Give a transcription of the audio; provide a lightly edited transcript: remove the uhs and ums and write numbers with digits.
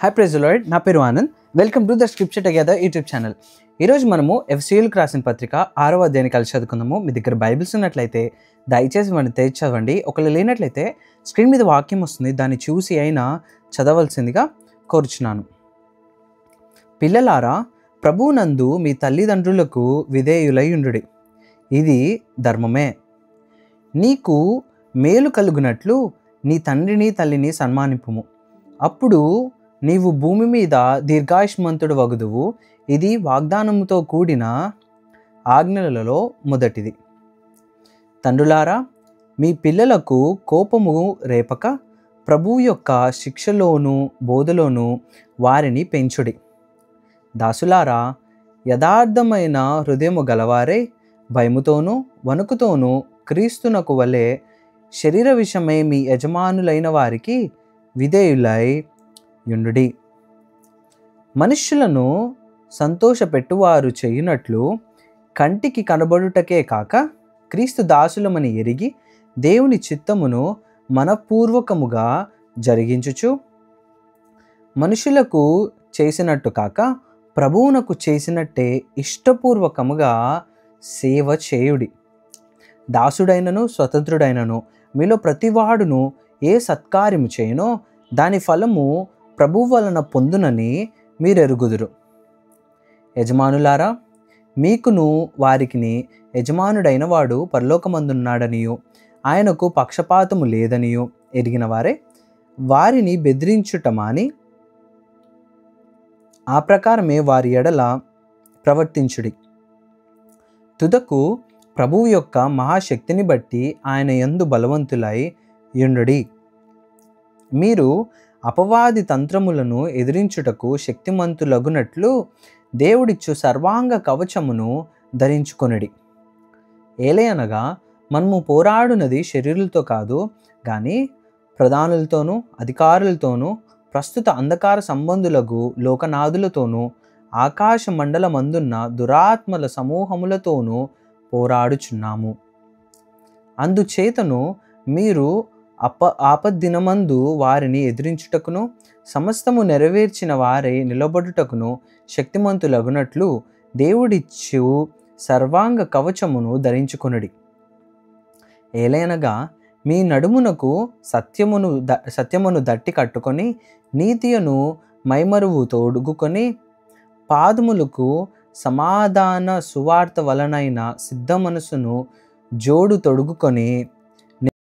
High praise the lord. నా పేరు Anand. Welcome to the scripture together YouTube channel. ఈరోజు మనము ఎఫ్సీయులకు రాసిన పత్రిక 6వ అధ్యాయాన్ని కలిసి చదువుకుందాము. మీ దగ్గర బైబిల్స్ ఉన్నట్లయితే దయచేసి వాటిని తెరిచి చదవండి. ఒకవేళ లేనట్లయితే స్క్రీన్ మీద వాక్యం వస్తుంది, దాన్ని చూసి అయినా చదవలసిందిగా కోరుచున్నాను. పిల్లలారా, ప్రభువునందు మీ తల్లిదండ్రులకు విధేయులై ఉండుడి, ఇది ధర్మమే. నీకు మేలు కలుగునట్లు నీ తండ్రిని తల్లిని సన్మానింపుము, అప్పుడు నీవు భూమి మీద దీర్ఘాయుష్మంతుడు వగుదువు. ఇది వాగ్దానముతో కూడిన ఆజ్ఞలలో మొదటిది. తండ్రులారా, మీ పిల్లలకు కోపము రేపక ప్రభువు యొక్క శిక్షలోను బోధలోను వారిని పెంచుడి. దాసులారా, యథార్థమైన హృదయము గలవారే భయముతోనూ వణుకుతోనూ క్రీస్తునకు వలె శరీర విషయమై మీ యజమానులైన వారికి విధేయులై యుండుడి. మనుష్యులను సంతోషపెట్టువారు చేయునట్లు కంటికి కనబడుటకే కాక క్రీస్తు దాసులమని ఎరిగి దేవుని చిత్తమును మనపూర్వకముగా జరిగించుచు మనుషులకు చేసినట్టు కాక ప్రభువునకు చేసినట్టే ఇష్టపూర్వకముగా సేవ చేయుడి. దాసుడైనను స్వతంత్రుడైనను మీలో ప్రతివాడును ఏ సత్కార్యము చేయునో దాని ఫలము ప్రభువు వలన పొందునని మీరెరుగుదురు. యజమానులారా, మీకును వారికిని యజమానుడైన వాడు పరలోకమందున్నాడనియు ఆయనకు పక్షపాతము లేదనియు ఎరిగిన వారే వారిని బెదిరించుట మాని ఆ ప్రకారమే వారి ఎడల ప్రవర్తించుడి. తుదకు ప్రభువు యొక్క మహాశక్తిని బట్టి ఆయన యందు బలవంతులై యుండుడి. మీరు అపవాది తంత్రములను ఎదిరించుటకు శక్తిమంతులగునట్లు దేవుడిచ్చు సర్వాంగ కవచమును ధరించుకొనుడి. ఏలయనగా మనము పోరాడునది శరీరులతో కాదు, కానీ ప్రధానులతోనూ అధికారులతోనూ ప్రస్తుత అంధకార సంబంధులకు లోకనాథులతోనూ ఆకాశ మండలమందున్న దురాత్మల సమూహములతోనూ పోరాడుచున్నాము. అందుచేతను మీరు ఆపద్దినమందు వారిని ఎదిరించుటకును సమస్తము నెరవేర్చిన వారై నిలబడుటకును శక్తిమంతులగునట్లు దేవుడిచ్చు సర్వాంగ కవచమును ధరించుకొనుడి. ఏలైనగా మీ నడుమునకు సత్యమును దట్టి కట్టుకొని నీతియను మైమరువు తొడుగుకొని పాదములకు సమాధాన సువార్త వలనైన సిద్ధ మనసును జోడు తొడుగుకొని